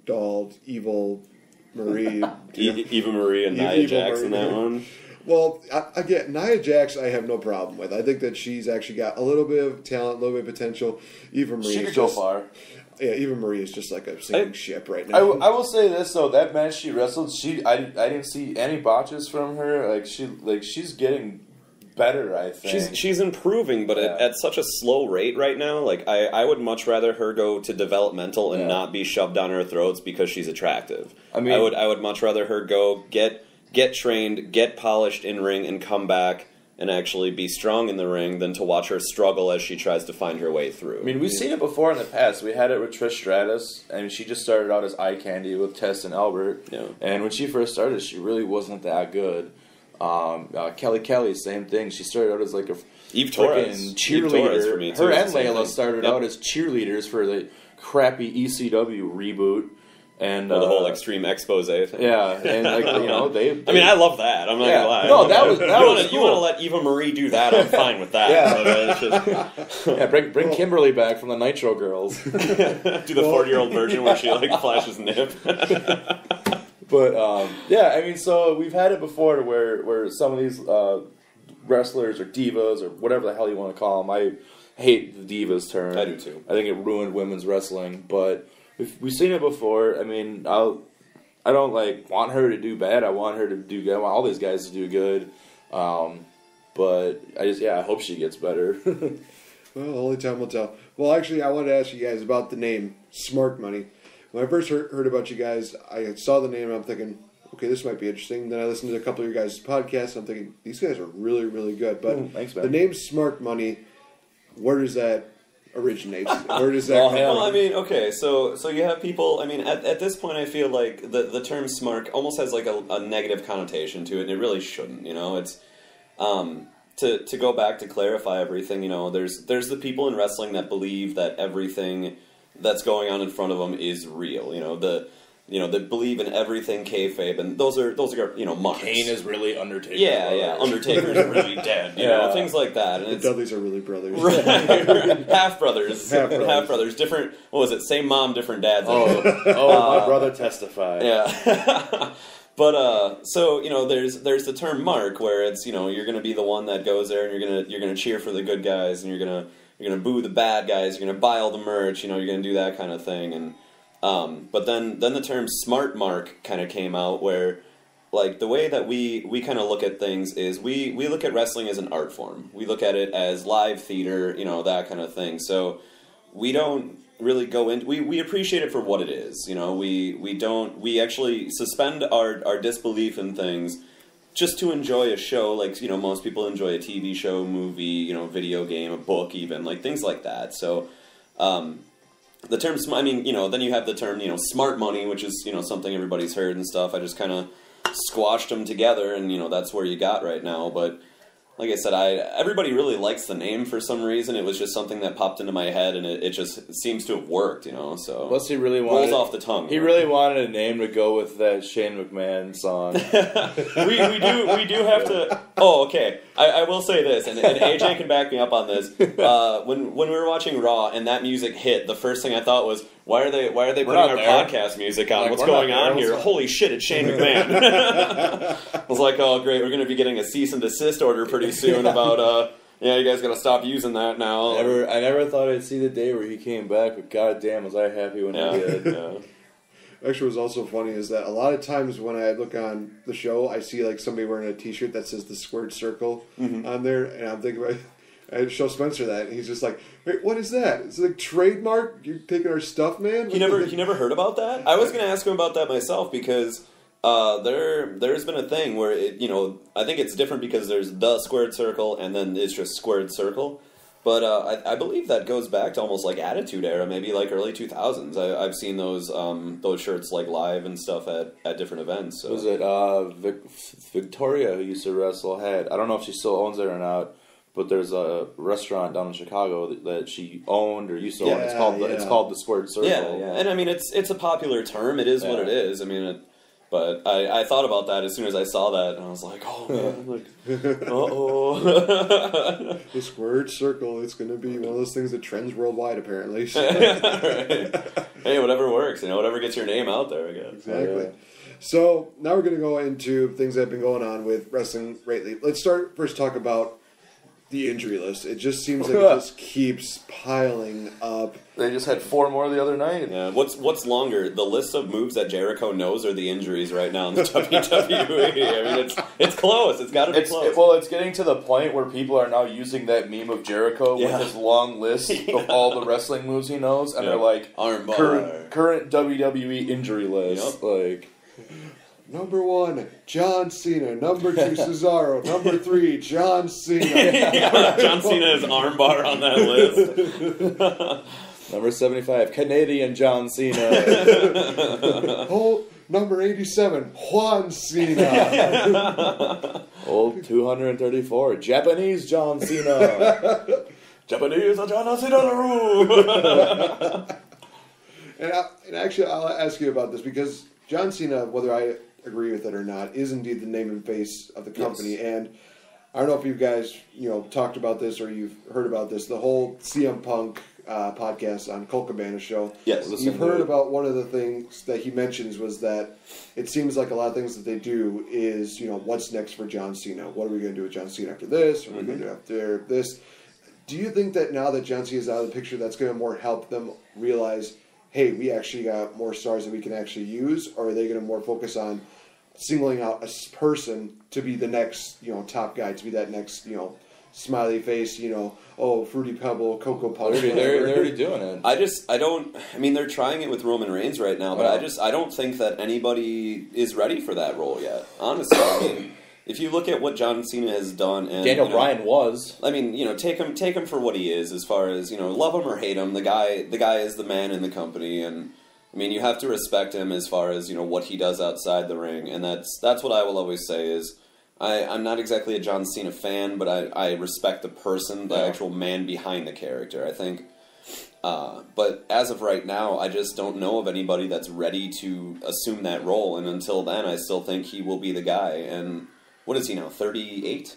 doll, evil Marie. Eva Marie and Nia Jax in that one. Well, again, Nia Jax I have no problem with. I think that she's actually got a little bit of talent, a little bit of potential. Eva Marie She could go far. Yeah, Eva Marie is just like a sinking ship right now. I will say this though, that match she wrestled, I didn't see any botches from her. She's getting better, I think. She's improving, but at such a slow rate right now. Like I would much rather her go to developmental and not be shoved down her throats because she's attractive. I mean, I would much rather her go get trained, get polished in ring, and come back and actually be strong in the ring than to watch her struggle as she tries to find her way through. I mean, we've seen it before in the past. We had it with Trish Stratus, and she just started out as eye candy with Tess and Albert. Yeah. And when she first started, she really wasn't that good. Kelly, same thing. She started out as like a Eve Torres cheerleader. For me too, her and Layla started out as cheerleaders for the crappy ECW reboot. And the whole Extreme Expose thing. Yeah, and they. I mean, I love that. I'm not gonna lie. No, that was cool. You want to let Eva Marie do that? I'm fine with that. Bring Kimberly back from the Nitro Girls. Do the 40-year-old version where she flashes nip. But I mean, so we've had it before where some of these wrestlers or divas or whatever the hell you want to call them. I hate the divas term. I do too. I think it ruined women's wrestling, but. We've seen it before. I mean, I don't want her to do bad. I want her to do good. I want all these guys to do good. But I hope she gets better. Well, only time will tell. Well, actually, I wanted to ask you guys about the name Smart Money. When I first heard about you guys, I saw the name and I'm thinking, okay, this might be interesting. Then I listened to a couple of your guys' podcasts and I'm thinking, these guys are really, really good. But thanks, man. The name Smart Money, where does that originates? Where does that come from? Well, I mean, okay, so you have people, I mean, at this point I feel like the term smart almost has like a negative connotation to it, and it really shouldn't, It's, to go back to clarify everything, there's the people in wrestling that believe that everything that's going on in front of them is real, that believe in everything kayfabe, and those are marks. Kane is really Undertaker. Yeah, Undertaker's really dead, things like that. And the Dudleys are really brothers. Right. Half brothers. Different, what was it, same mom, different dads. My brother testified. Yeah. But, so, there's the term mark, where it's, you're gonna be the one that goes there, and you're gonna cheer for the good guys, and you're gonna boo the bad guys, you're gonna buy all the merch, you're gonna do that kind of thing, and but then the term smart mark kind of came out, where like the way that we kind of look at things is we look at wrestling as an art form. We look at it as live theater, that kind of thing. So we don't really go into we appreciate it for what it is. We actually suspend our disbelief in things just to enjoy a show. Like most people enjoy a TV show, movie, video game, a book, even like things like that. So. The term, then you have the term, smart money, which is, something everybody's heard and stuff. I just kind of squashed them together, and, that's where you got right now. But, like I said, everybody really likes the name for some reason. It was just something that popped into my head, and it just seems to have worked, so. Plus, he really wanted... rolls off the tongue. He really wanted a name to go with that Shane McMahon song. we do have to... Oh, okay. I will say this, and AJ can back me up on this. When we were watching Raw and that music hit, the first thing I thought was, why are they putting our podcast music on? What's going on here? Holy shit, it's Shane McMahon. I was like, oh great, we're going to be getting a cease and desist order pretty soon about, you guys got to stop using that now. I never thought I'd see the day where he came back, but goddamn was I happy when he did. Yeah. Actually, what's also funny is that a lot of times when I look on the show, I see like somebody wearing a T-shirt that says the squared circle on there, and I'm thinking about. I show Spencer that, and he's just like, "Wait, what is that? It's like trademark. You're taking our stuff, man." He never heard about that. I was going to ask him about that myself because there's been a thing where I think it's different because there's the squared circle and then it's just squared circle. But I believe that goes back to almost like Attitude Era, maybe like early 2000s. I've seen those shirts like live and stuff at different events. So. Was it Victoria who used to wrestle had? I don't know if she still owns it or not. But there's a restaurant down in Chicago that she owned or used to own. It's called the Squared Circle. Yeah, and I mean it's a popular term. It is what it is. I mean But I thought about that as soon as I saw that, and I was like, oh man, like, uh-oh. The squared circle, it's going to be one of those things that trends worldwide, apparently. Right. Hey, whatever works, whatever gets your name out there, I guess. Exactly. Yeah. So now we're going to go into things that have been going on with wrestling lately. Let's first talk about the injury list. It just seems like it just keeps piling up. They just had 4 more the other night. Yeah. What's longer, the list of moves that Jericho knows, or the injuries right now in the WWE? I mean, it's close. It's got to be close. It's getting to the point where people are now using that meme of Jericho with his long list of all the wrestling moves he knows, and they're like armbar, current WWE injury list, like. Number 1, John Cena. Number 2, Cesaro. Number 3, John Cena. John Cena is armbar on that list. Number 75, Canadian John Cena. Number 87, Juan Cena. Old 234, Japanese John Cena. Japanese John Cena. And actually, I'll ask you about this because John Cena, whether I agree with it or not, is indeed the name and face of the company. Yes. And I don't know if you guys, talked about this or you've heard about this. The whole CM Punk podcast on Colt Cabana's show. Yes, you've heard about one of the things that he mentions was that it seems like a lot of things that they do is, what's next for John Cena? What are we going to do with John Cena after this? What are we going to do after this? Do you think that now that John Cena is out of the picture, that's going to more help them realize, hey, we actually got more stars that we can actually use? Or are they going to more focus on singling out a person to be the next, top guy, to be that next, smiley face, Fruity Pebble, Cocoa Puff. They're already doing it. They're trying it with Roman Reigns right now, but I don't think that anybody is ready for that role yet. Honestly, if you look at what John Cena has done, and Daniel Bryan was. Take him for what he is, as far as love him or hate him. The guy is the man in the company, and you have to respect him as far as what he does outside the ring, and that's what I will always say is. I'm not exactly a John Cena fan, but I respect the person, the actual man behind the character, I think. But as of right now, I just don't know of anybody that's ready to assume that role, and until then, I still think he will be the guy. And what is he now, 38?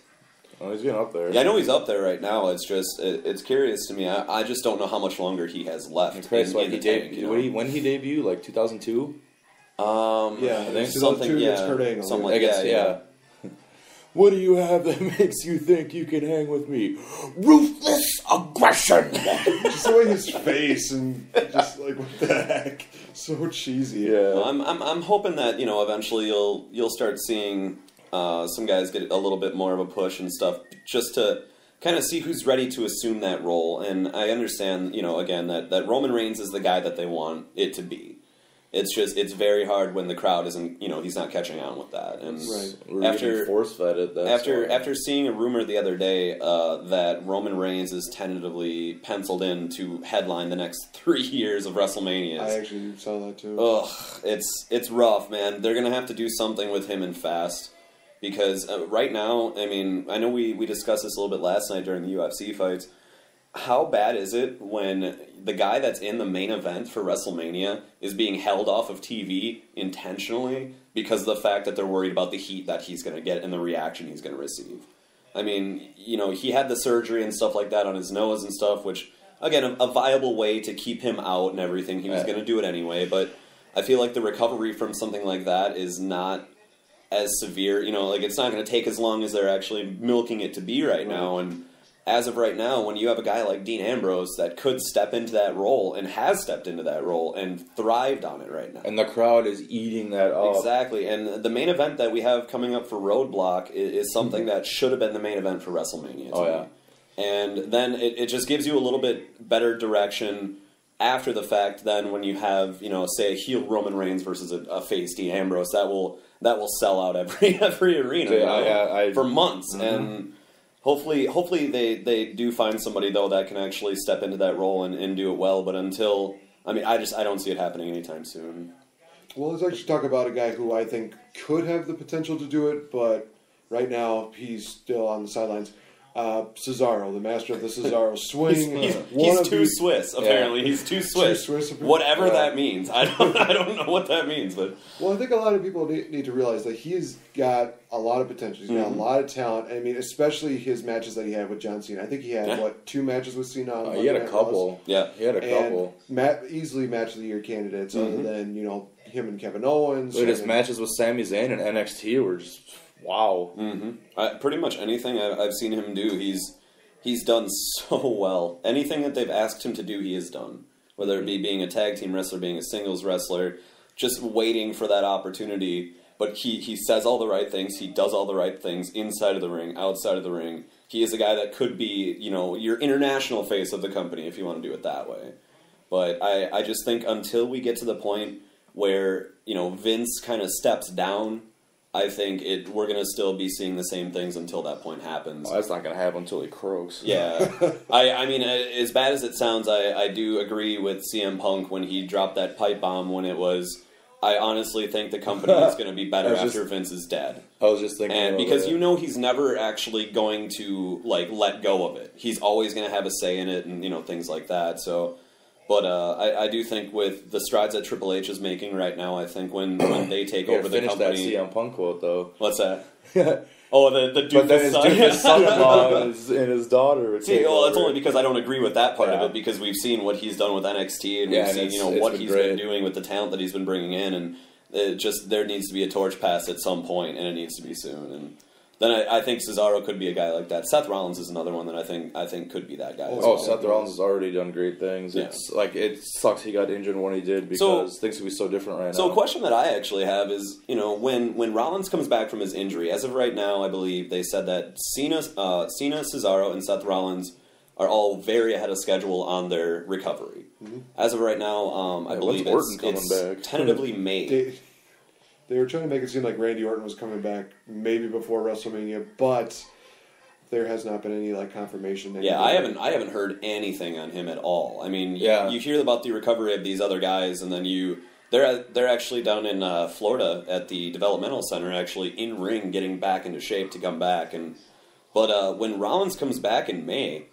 Oh, he's getting up there. Yeah, I know he's up there right now. It's just, it's curious to me. I just don't know how much longer he has left in the tank. When he debuted, like 2002? I think something, against Kurt Angle. Something like that, yeah. What do you have that makes you think you can hang with me? Ruthless aggression! Just the way his face and just like, what the heck? So cheesy. Yeah. Well, I'm hoping that, eventually you'll start seeing some guys get a little bit more of a push and stuff, just to kind of see who's ready to assume that role. And I understand, again, that Roman Reigns is the guy that they want it to be. It's just, it's very hard when the crowd isn't, he's not catching on with that. And after force-fed it, after seeing a rumor the other day that Roman Reigns is tentatively penciled in to headline the next 3 years of WrestleMania. I actually saw that too. Ugh, it's rough, man. They're gonna have to do something with him and fast, because right now, I know we discussed this a little bit last night during the UFC fights. How bad is it when the guy that's in the main event for WrestleMania is being held off of TV intentionally because of the fact that they're worried about the heat that he's going to get and the reaction he's going to receive? He had the surgery and stuff like that on his nose and stuff, which, again, a viable way to keep him out and everything. He was going to do it anyway, but I feel like the recovery from something like that is not as severe. It's not going to take as long as they're actually milking it to be right now, and as of right now, when you have a guy like Dean Ambrose that could step into that role and has stepped into that role and thrived on it right now. And the crowd is eating that up. Exactly. And the main event that we have coming up for Roadblock is something that should have been the main event for WrestleMania. And then it just gives you a little bit better direction after the fact than when you have, say a heel Roman Reigns versus a face Dean Ambrose. That will sell out every arena for months. Mm-hmm. And Hopefully they do find somebody, though, that can actually step into that role and do it well. But until, I don't see it happening anytime soon. Well, let's actually talk about a guy who I think could have the potential to do it, but right now he's still on the sidelines. Cesaro, the master of the Cesaro swing. He's too Swiss, apparently. Yeah. He's too Swiss. Whatever that means. I don't know what that means, but... Well, I think a lot of people need to realize that he's got a lot of potential. He's got a lot of talent. I mean, especially his matches that he had with John Cena. I think he had, 2 matches with Cena? He had a couple. Yeah. He had a couple. Easily match of the year candidates, other than, him and Kevin Owens. His matches with Sami Zayn and NXT were just... Wow. Pretty much anything I've seen him do, he's done so well. Anything that they've asked him to do, he has done. Whether it be being a tag team wrestler, being a singles wrestler, just waiting for that opportunity. But he says all the right things. He does all the right things inside of the ring, outside of the ring. He is a guy that could be, your international face of the company, if you want to do it that way. But I just think until we get to the point where, Vince kind of steps down, I think we're going to still be seeing the same things until that point happens. Well, that's not going to happen until he croaks. Yeah. I mean, as bad as it sounds, I do agree with CM Punk when he dropped that pipe bomb when it was, I honestly think the company is going to be better after Vince is dead. I was just thinking and because he's never actually going to, let go of it. He's always going to have a say in it and, things like that, so... But I do think with the strides that Triple H is making right now, I think when they take over the company... Finish that CM Punk quote, though. What's that? Oh, the doofus But then his doofus son-in-law and his daughter... See, well, it's only because I don't agree with that part of it, because we've seen what he's done with NXT, and we've seen what he's been doing with the talent that he's been bringing in, and there needs to be a torch pass at some point, and it needs to be soon, and... Then I think Cesaro could be a guy like that. Seth Rollins is another one that I think could be that guy. Seth Rollins has already done great things. Yeah. It's it sucks he got injured when he did because things could be so different right now. So a question that I actually have is, when Rollins comes back from his injury, as of right now, I believe they said that Cena, Cesaro, and Seth Rollins are all very ahead of schedule on their recovery. As of right now, I believe it's tentatively May. They were trying to make it seem like Randy Orton was coming back maybe before WrestleMania, but there has not been any confirmation. Yeah, I haven't heard anything on him at all. I mean, you hear about the recovery of these other guys, and then they're actually down in Florida at the developmental center, actually in ring, getting back into shape to come back. But when Rollins comes back in May,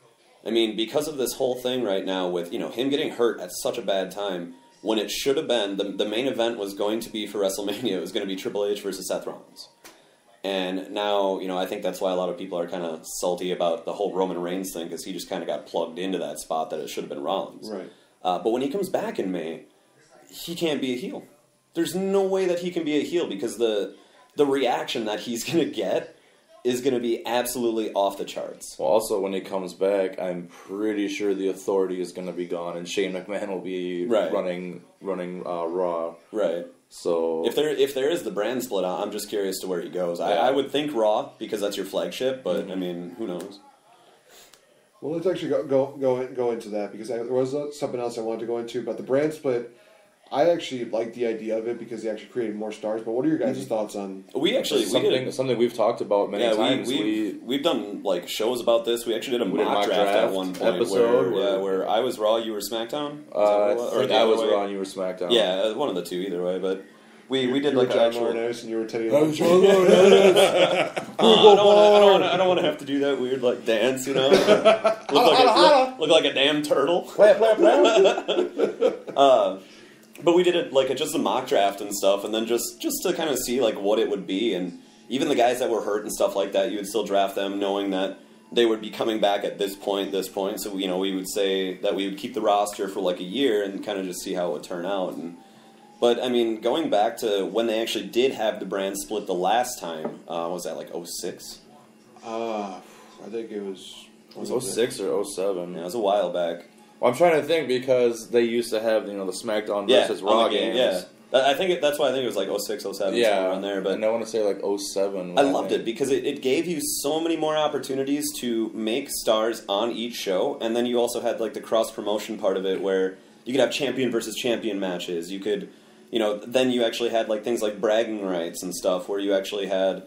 I mean, because of this whole thing right now with him getting hurt at such a bad time. When it should have been, the main event was going to be for WrestleMania. It was going to be Triple H versus Seth Rollins. And now, I think that's why a lot of people are kind of salty about the whole Roman Reigns thing, because he just kind of got plugged into that spot that it should have been Rollins. Right. But when he comes back in May, he can't be a heel. There's no way that he can be a heel, because the reaction that he's going to get is going to be absolutely off the charts. Well, also, when he comes back, I'm pretty sure the Authority is going to be gone, and Shane McMahon will be running Raw. Right. So if there is the brand split, I'm just curious to where he goes. I would think Raw, because that's your flagship, but I mean, who knows? Well, let's actually go into that, because there was something else I wanted to go into about the brand split. I actually like the idea of it because they actually created more stars. But what are your guys' thoughts on? Something we've talked about many times. We've done shows about this. We actually did a mock draft at one point episode where I was Raw, you were SmackDown. I was Raw and you were SmackDown. Yeah, one of the two, either way. But we did an actual. And you were Teddy. I don't want to have to do that weird dance, look like a damn turtle. But we did it just a mock draft and stuff, and then just to kind of see what it would be, and even the guys that were hurt and stuff like that, you would still draft them knowing that they would be coming back at this point. So we would say that we would keep the roster for a year and kind of just see how it would turn out. But I mean, going back to when they actually did have the brand split the last time, was that 06? I think it was 06 or 07. Yeah, it was a while back. Well, I'm trying to think because they used to have the SmackDown versus Raw games. Yeah, that's why I think it was 06, 07, somewhere around there. But and I want to say 07. I loved it because it gave you so many more opportunities to make stars on each show, and then you also had the cross promotion part of it where you could have champion versus champion matches. You could, then you actually had things like bragging rights and stuff where you actually had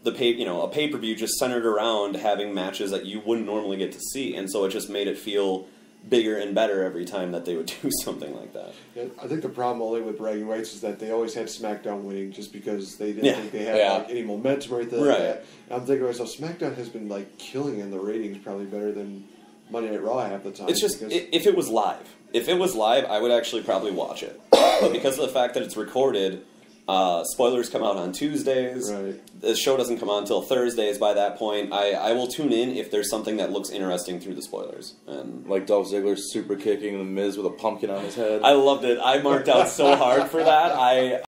a pay-per-view just centered around having matches that you wouldn't normally get to see, and so it just made it feel bigger and better every time that they would do something like that. Yeah, I think the problem only with bragging rights is that they always had SmackDown winning just because they didn't think they had like any momentum or anything like that. And I'm thinking to myself, SmackDown has been like killing in the ratings, probably better than Monday Night Raw half the time. It's just if it was live. If it was live, I would actually probably watch it. But because of the fact that it's recorded, spoilers come out on Tuesdays. Right. The show doesn't come on until Thursdays by that point. I will tune in if there's something that looks interesting through the spoilers. And like Dolph Ziggler super kicking The Miz with a pumpkin on his head. I loved it. I marked out so hard for that.